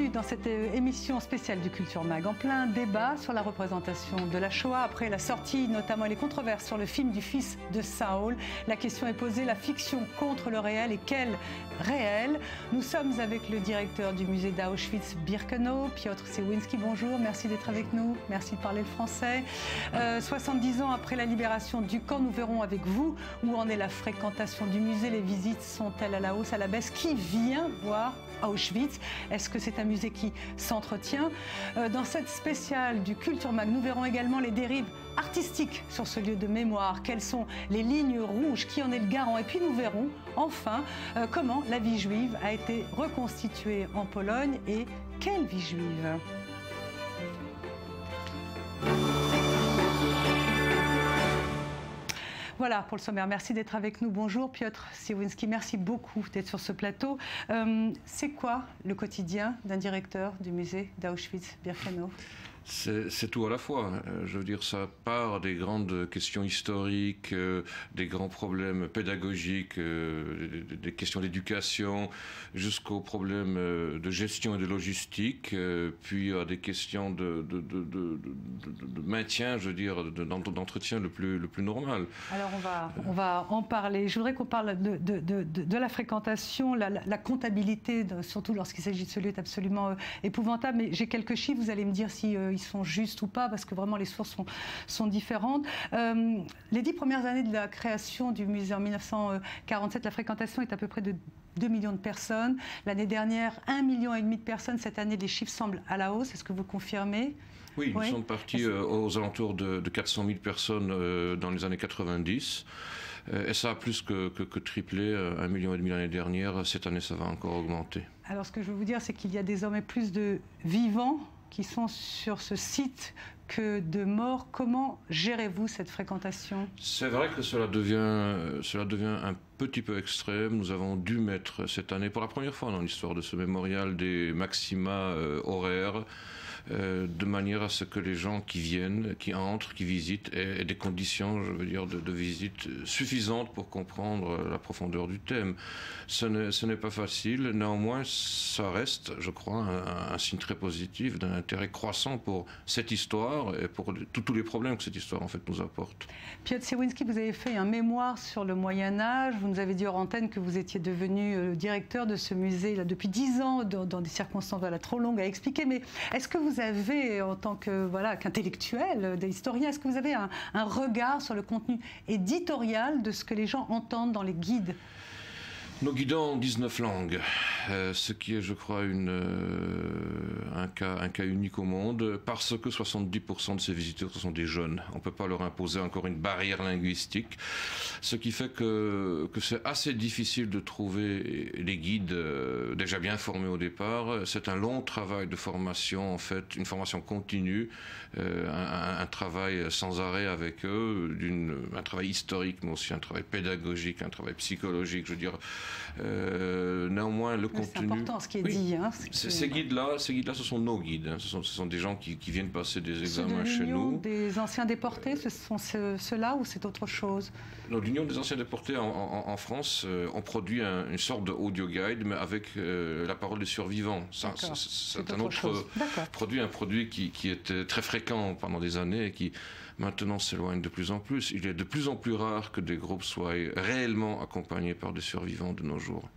bienvenue dans cette émission spéciale du Culture Mag, en plein débat sur la représentation de la Shoah après la sortie, notamment les controverses sur le film du fils de Saul. La question est posée, la fiction contre le réel et quel réel? Nous sommes avec le directeur du musée d'Auschwitz-Birkenau, Piotr Siewiński. Bonjour, merci d'être avec nous, merci de parler le français. 70 ans après la libération du camp, nous verrons avec vous où en est la fréquentation du musée. Les visites sont-elles à la hausse, à la baisse? Qui vient voir Auschwitz? Est-ce que c'est un musée qui s'entretient? Dans cette spéciale du Culture Mag, nous verrons également les dérives artistiques sur ce lieu de mémoire. Quelles sont les lignes rouges? Qui en est le garant? Et puis nous verrons enfin comment la vie juive a été reconstituée en Pologne et quelle vie juive? Voilà pour le sommaire. Merci d'être avec nous. Bonjour Piotr Siewiński, merci beaucoup d'être sur ce plateau. C'est quoi le quotidien d'un directeur du musée d'Auschwitz-Birkenau? C'est tout à la fois. Je veux dire, ça part des grandes questions historiques, des grands problèmes pédagogiques, des questions d'éducation, jusqu'aux problèmes de gestion et de logistique, puis à des questions de maintien, je veux dire, d'entretien le plus normal. Alors on va en parler. Je voudrais qu'on parle de la fréquentation, la comptabilité, surtout lorsqu'il s'agit de ce lieu, est absolument épouvantable. Mais j'ai quelques chiffres, vous allez me dire si ils sont justes ou pas, parce que vraiment les sources sont différentes. Les 10 premières années de la création du musée en 1947, la fréquentation est à peu près de 2 millions de personnes. L'année dernière, 1,5 million de personnes. Cette année, les chiffres semblent à la hausse. Est-ce que vous confirmez? Oui, nous sommes partis aux alentours de 400 000 personnes dans les années 90. Et ça a plus que triplé, 1,5 million l'année dernière. Cette année, ça va encore augmenter. Alors, ce que je veux vous dire, c'est qu'il y a désormais plus de vivants qui sont sur ce site que de morts. Comment gérez-vous cette fréquentation? C'est vrai que cela devient un petit peu extrême. Nous avons dû mettre cette année, pour la première fois dans l'histoire de ce mémorial, des maxima horaires, de manière à ce que les gens qui viennent, qui entrent, qui visitent, aient des conditions, je veux dire, de visite suffisantes pour comprendre la profondeur du thème. Ce n'est pas facile, néanmoins, ça reste, je crois, un signe très positif d'un intérêt croissant pour cette histoire et pour tous les problèmes que cette histoire, en fait, nous apporte. Piotr Siewiński, vous avez fait un mémoire sur le Moyen-Âge. Vous nous avez dit hors antenne que vous étiez devenu directeur de ce musée là, depuis 10 ans, dans des circonstances trop longues à expliquer. Mais est-ce que vous avez, en tant qu'intellectuel, d'historien, est-ce que vous avez un regard sur le contenu éditorial de ce que les gens entendent dans les guides? Nos guidons ont 19 langues, ce qui est, je crois, un cas unique au monde, parce que 70% de ces visiteurs ce sont des jeunes. On ne peut pas leur imposer encore une barrière linguistique, ce qui fait que c'est assez difficile de trouver les guides déjà bien formés au départ. C'est un long travail de formation, en fait, une formation continue, un travail sans arrêt avec eux, un travail historique, mais aussi un travail pédagogique, un travail psychologique, je veux dire. Néanmoins, le contenu... C'est important ce qui est dit. Hein, ces guides-là, ce sont nos guides. Hein. Ce sont des gens qui viennent passer des examens chez nous. Des anciens déportés, ce sont ceux-là ou c'est autre chose? L'Union des anciens déportés en France, on produit une sorte d'audio guide, mais avec la parole des survivants. C'est un autre produit, un produit qui était très fréquent pendant des années et qui maintenant s'éloigne de plus en plus. Il est de plus en plus rare que des groupes soient réellement accompagnés par des survivants de nos jours.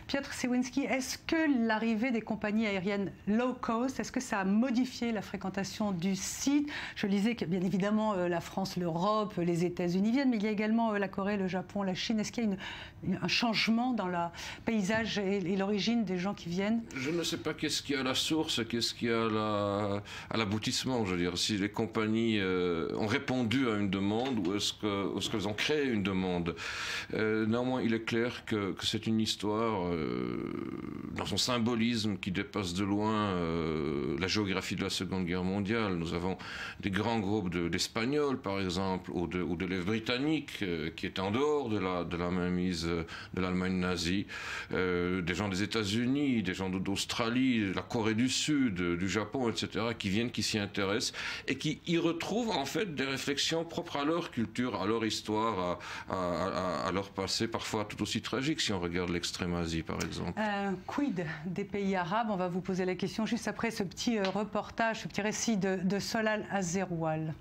Piotr Siewiński, est-ce que l'arrivée des compagnies aériennes low cost, est-ce que ça a modifié la fréquentation du site? Je lisais que bien évidemment la France, l'Europe, les États-Unis viennent, mais il y a également la Corée, le Japon, la Chine. Est-ce qu'il y a un changement dans le paysage et l'origine des gens qui viennent? Je ne sais pas qu'est-ce qu'il y a à la source, qu'est-ce qu'il y a à l'aboutissement. Je veux dire, si les compagnies ont répondu à une demande ou est-ce qu'elles ont créé une demande. Néanmoins, il est clair que c'est une histoire dans son symbolisme qui dépasse de loin la géographie de la Seconde Guerre mondiale. Nous avons des grands groupes d'Espagnols, par exemple, ou d'élèves britanniques qui étaient en dehors de la mainmise de l'Allemagne nazie, des gens des États-Unis, des gens d'Australie, de la Corée du Sud, du Japon, etc., qui viennent, qui s'y intéressent et qui y retrouvent en fait des réflexions propres à leur culture, à leur histoire, à leur passé, parfois tout aussi tragique si on regarde l'extrême Asie par exemple. Quid des pays arabes? On va vous poser la question juste après ce petit reportage, ce petit récit de Solal Azeroual.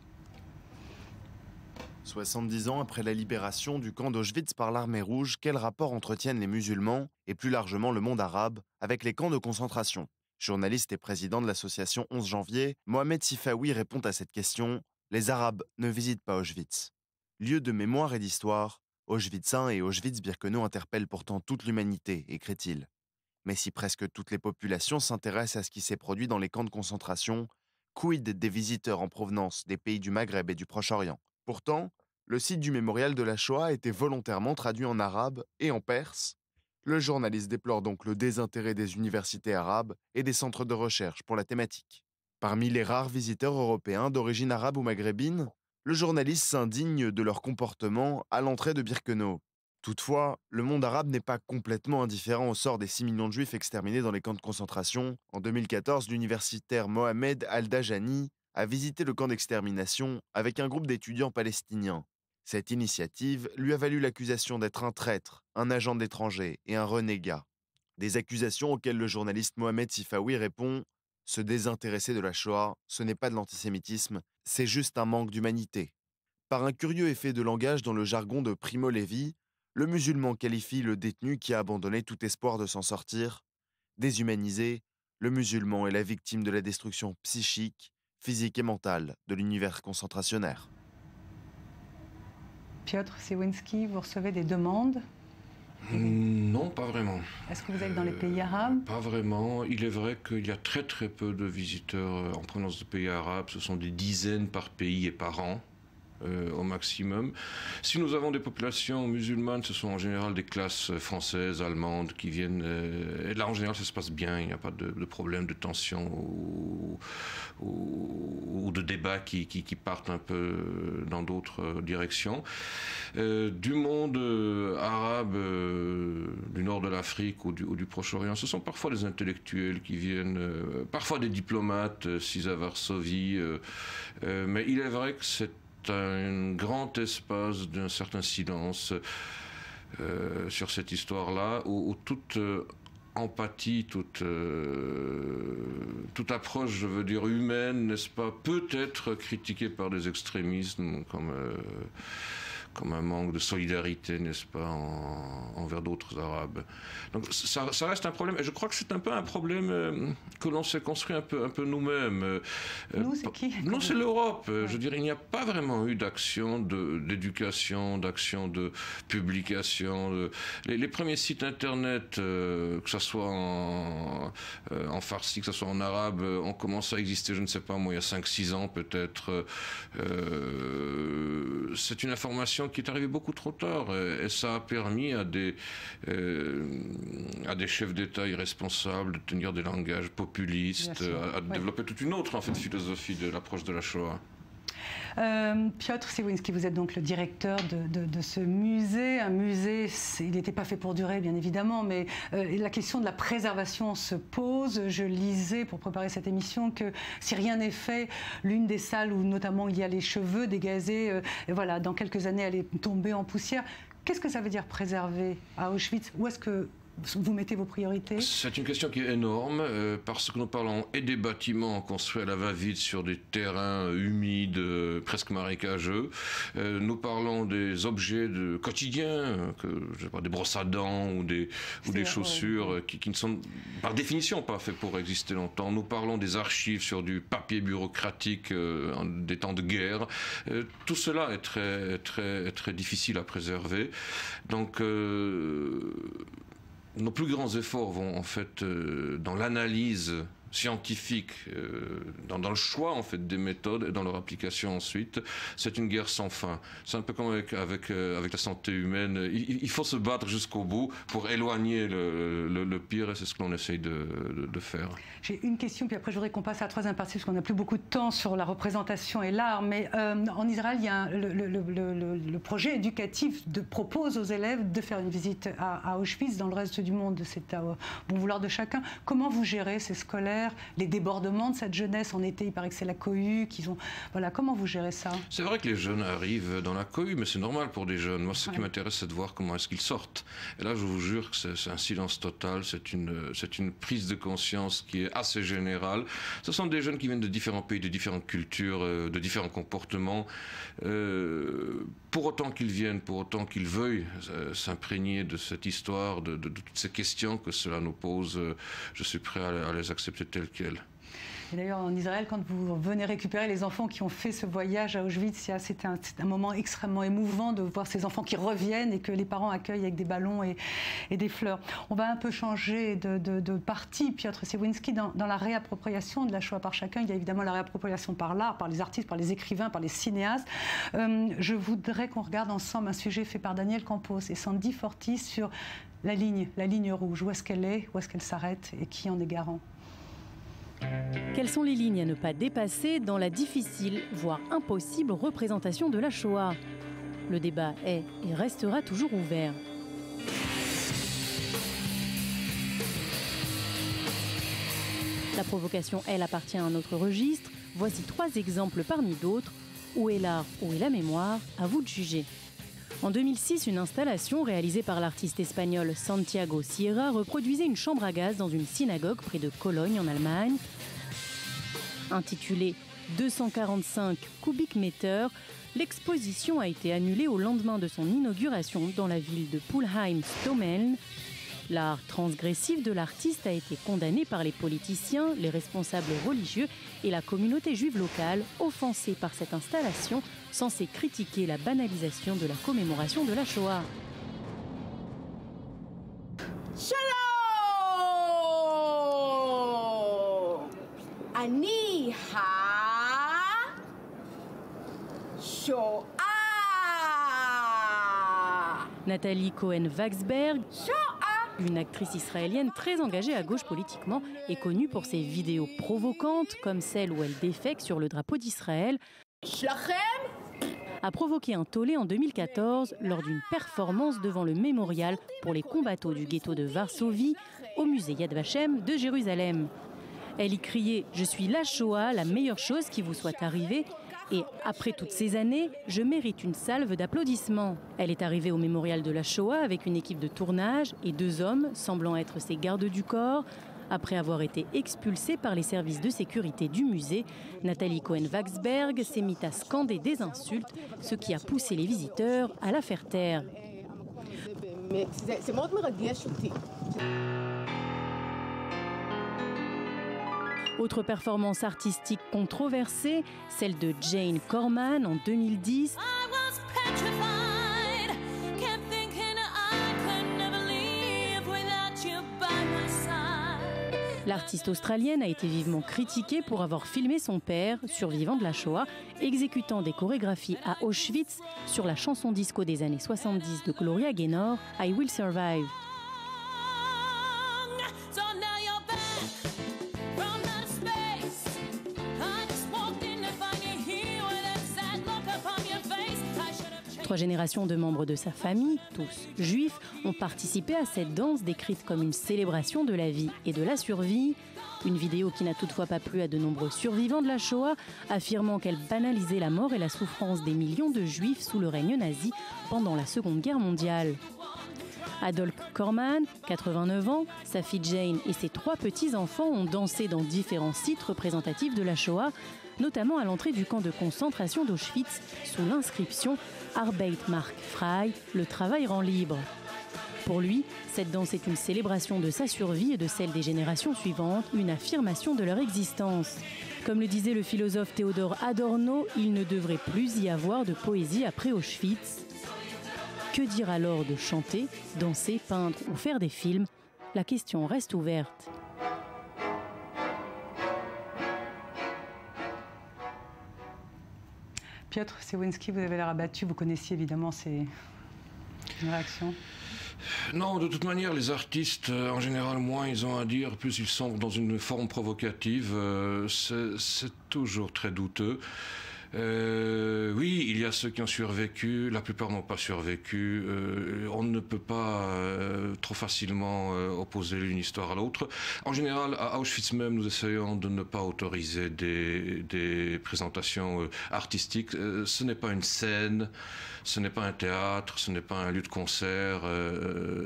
70 ans après la libération du camp d'Auschwitz par l'armée rouge, quel rapport entretiennent les musulmans et plus largement le monde arabe avec les camps de concentration? Journaliste et président de l'association 11 janvier, Mohamed Sifawi répond à cette question. Les Arabes ne visitent pas Auschwitz. Lieu de mémoire et d'histoire, Auschwitz I et Auschwitz-Birkenau interpellent pourtant toute l'humanité, écrit-il. Mais si presque toutes les populations s'intéressent à ce qui s'est produit dans les camps de concentration, quid des visiteurs en provenance des pays du Maghreb et du Proche-Orient? Pourtant, le site du mémorial de la Shoah a été volontairement traduit en arabe et en perse. Le journaliste déplore donc le désintérêt des universités arabes et des centres de recherche pour la thématique. Parmi les rares visiteurs européens d'origine arabe ou maghrébine, le journaliste s'indigne de leur comportement à l'entrée de Birkenau. Toutefois, le monde arabe n'est pas complètement indifférent au sort des 6 millions de juifs exterminés dans les camps de concentration. En 2014, l'universitaire Mohamed Al-Dajani a visité le camp d'extermination avec un groupe d'étudiants palestiniens. Cette initiative lui a valu l'accusation d'être un traître, un agent d'étranger et un renégat. Des accusations auxquelles le journaliste Mohamed Sifawi répond « Se désintéresser de la Shoah, ce n'est pas de l'antisémitisme, c'est juste un manque d'humanité ». Par un curieux effet de langage dans le jargon de Primo Levi, le musulman qualifie le détenu qui a abandonné tout espoir de s'en sortir. Déshumanisé, le musulman est la victime de la destruction psychique, physique et mentale de l'univers concentrationnaire. Piotr Siwinski, vous recevez des demandes? Non, pas vraiment. Est-ce que vous êtes dans les pays arabes? Pas vraiment. Il est vrai qu'il y a très très peu de visiteurs en provenance de pays arabes. Ce sont des dizaines par pays et par an. Au maximum. Si nous avons des populations musulmanes, ce sont en général des classes françaises, allemandes qui viennent. Et là, en général, ça se passe bien. Il n'y a pas de problème de tension ou de débats qui partent un peu dans d'autres directions. Du monde arabe, du nord de l'Afrique ou du Proche-Orient, ce sont parfois des intellectuels qui viennent, parfois des diplomates, s'ils à Varsovie. Mais il est vrai que c'est un grand espace d'un certain silence sur cette histoire-là, où toute empathie, toute approche, je veux dire, humaine, n'est-ce pas, peut être critiquée par des extrémismes comme un manque de solidarité, n'est-ce pas, envers d'autres Arabes. Donc ça reste un problème, et je crois que c'est un peu un problème que l'on s'est construit un peu nous-mêmes. Nous, c'est qui? Nous, c'est l'Europe. Ouais. Je veux dire, il n'y a pas vraiment eu d'action d'éducation, d'action de publication. Les premiers sites internet, que ce soit en farsi, que ce soit en arabe, ont commencé à exister, je ne sais pas moi, il y a 5-6 ans peut-être. C'est une information qui est arrivée beaucoup trop tard, et ça a permis à des chefs d'État irresponsables de tenir des langages populistes, à développer toute une autre philosophie de l'approche de la Shoah. Piotr Siwinski, vous êtes donc le directeur de ce musée. Un musée, il n'était pas fait pour durer, bien évidemment, mais la question de la préservation se pose. Je lisais, pour préparer cette émission, que si rien n'est fait, l'une des salles où notamment il y a les cheveux dégazés, voilà, dans quelques années, elle est tombée en poussière. Qu'est-ce que ça veut dire préserver à Auschwitz? Où est-ce que vous mettez vos priorités? C'est une question qui est énorme, parce que nous parlons et des bâtiments construits à la va-vite sur des terrains humides, presque marécageux. Nous parlons des objets quotidiens, je sais pas, des brosses à dents ou des chaussures qui ne sont par définition pas faits pour exister longtemps. Nous parlons des archives sur du papier bureaucratique des temps de guerre. Tout cela est très difficile à préserver. Donc nos plus grands efforts vont en fait dans l'analyse scientifique, dans le choix en fait des méthodes et dans leur application ensuite. C'est une guerre sans fin. C'est un peu comme avec la santé humaine. Il faut se battre jusqu'au bout pour éloigner le pire, et c'est ce que l'on essaye de faire. J'ai une question, puis après je voudrais qu'on passe à la troisième partie, parce qu'on n'a plus beaucoup de temps sur la représentation et l'art. Mais en Israël, il y a le projet éducatif propose aux élèves de faire une visite à Auschwitz. Dans le reste du monde, c'est à bon vouloir de chacun. Comment vous gérez ces scolaires guerre, les débordements de cette jeunesse en été, il paraît que c'est la cohue, qu'ils ont... Voilà, comment vous gérez ça? C'est vrai que les jeunes arrivent dans la cohue, mais c'est normal pour des jeunes. Moi, ce qui m'intéresse, c'est de voir comment est-ce qu'ils sortent. Et là, je vous jure que c'est un silence total, c'est une prise de conscience qui est assez générale. Ce sont des jeunes qui viennent de différents pays, de différentes cultures, de différents comportements. Pour autant qu'ils viennent, pour autant qu'ils veuillent s'imprégner de cette histoire, de toutes ces questions que cela nous pose, je suis prêt à les accepter telles quelles. Et d'ailleurs, en Israël, quand vous venez récupérer les enfants qui ont fait ce voyage à Auschwitz, c'est un moment extrêmement émouvant de voir ces enfants qui reviennent et que les parents accueillent avec des ballons et des fleurs. On va un peu changer de partie, Piotr Cywinski, dans la réappropriation de la Shoah par chacun. Il y a évidemment la réappropriation par l'art, par les artistes, par les écrivains, par les cinéastes. Je voudrais qu'on regarde ensemble un sujet fait par Daniel Campos et Sandy Fortis sur la ligne rouge. Où est-ce qu'elle s'arrête et qui en est garant? Quelles sont les lignes à ne pas dépasser dans la difficile, voire impossible représentation de la Shoah? Le débat est et restera toujours ouvert. La provocation, elle, appartient à un autre registre. Voici 3 exemples parmi d'autres. Où est l'art, où est la mémoire? À vous de juger. En 2006, une installation réalisée par l'artiste espagnol Santiago Sierra reproduisait une chambre à gaz dans une synagogue près de Cologne, en Allemagne. Intitulée 245 cubic meters, l'exposition a été annulée au lendemain de son inauguration dans la ville de Pulheim-Stomeln. L'art transgressif de l'artiste a été condamné par les politiciens, les responsables religieux et la communauté juive locale, offensée par cette installation, censée critiquer la banalisation de la commémoration de la Shoah. Shalom! Ani ha Shoah! Nathalie Cohen-Waksberg, une actrice israélienne très engagée à gauche politiquement, est connue pour ses vidéos provocantes, comme celle où elle défèque sur le drapeau d'Israël, a provoqué un tollé en 2014 lors d'une performance devant le mémorial pour les combattants du ghetto de Varsovie au musée Yad Vashem de Jérusalem. Elle y criait « Je suis la Shoah, la meilleure chose qui vous soit arrivée ». Et après toutes ces années, je mérite une salve d'applaudissements. Elle est arrivée au mémorial de la Shoah avec une équipe de tournage et 2 hommes semblant être ses gardes du corps. Après avoir été expulsée par les services de sécurité du musée, Nathalie Cohen-Waksberg s'est mise à scander des insultes, ce qui a poussé les visiteurs à la faire taire. Autre performance artistique controversée, celle de Jane Corman en 2010. L'artiste australienne a été vivement critiquée pour avoir filmé son père, survivant de la Shoah, exécutant des chorégraphies à Auschwitz sur la chanson disco des années 70 de Gloria Gaynor, I Will Survive. Trois générations de membres de sa famille, tous juifs, ont participé à cette danse décrite comme une célébration de la vie et de la survie. Une vidéo qui n'a toutefois pas plu à de nombreux survivants de la Shoah, affirmant qu'elle banalisait la mort et la souffrance des millions de juifs sous le règne nazi pendant la Seconde Guerre mondiale. Adolphe Corman, 89 ans, sa fille Jane et ses 3 petits-enfants ont dansé dans différents sites représentatifs de la Shoah, notamment à l'entrée du camp de concentration d'Auschwitz, sous l'inscription « Arbeit macht frei », le travail rend libre. Pour lui, cette danse est une célébration de sa survie et de celle des générations suivantes, une affirmation de leur existence. Comme le disait le philosophe Théodore Adorno, il ne devrait plus y avoir de poésie après Auschwitz. Que dire alors de chanter, danser, peindre ou faire des films? La question reste ouverte. Piotr Cywinski, vous avez l'air abattu, vous connaissiez évidemment ces réactions? Non, de toute manière, les artistes, en général, moins ils ont à dire, plus ils sont dans une forme provocative. C'est toujours très douteux. Oui, il y a ceux qui ont survécu, la plupart n'ont pas survécu. On ne peut pas trop facilement opposer l'une histoire à l'autre. En général, à Auschwitz même, nous essayons de ne pas autoriser des présentations artistiques. Ce n'est pas une scène, ce n'est pas un théâtre, ce n'est pas un lieu de concert.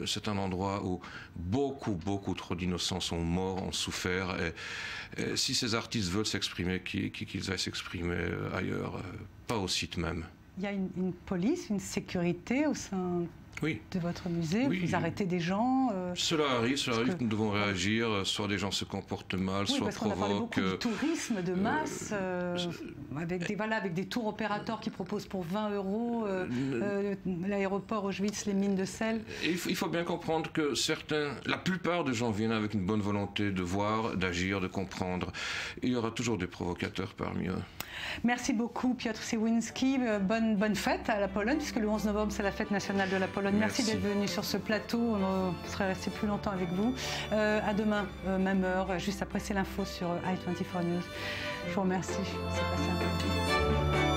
C'est un endroit où beaucoup trop d'innocents sont morts, ont souffert. Et si ces artistes veulent s'exprimer, qu'ils aillent s'exprimer ailleurs, pas au site même. Il y a une police, une sécurité au sein de votre musée. Vous arrêtez des gens. Cela arrive que nous devons réagir. Soit les gens se comportent mal, soit parce qu'on a parlé beaucoup provoquent. du tourisme de masse, avec des tours opérateurs qui proposent pour 20 € l'aéroport Auschwitz, les mines de sel. Il faut bien comprendre que la plupart des gens viennent avec une bonne volonté de voir, d'agir, de comprendre. Il y aura toujours des provocateurs parmi eux. Merci beaucoup Piotr Siewinski. Bonne fête à la Pologne, puisque le 11 novembre c'est la fête nationale de la Pologne. Merci d'être venu sur ce plateau. On serait resté plus longtemps avec vous. À demain, même heure, juste après c'est l'info sur i24 News. Je vous remercie. C'est passé un peu.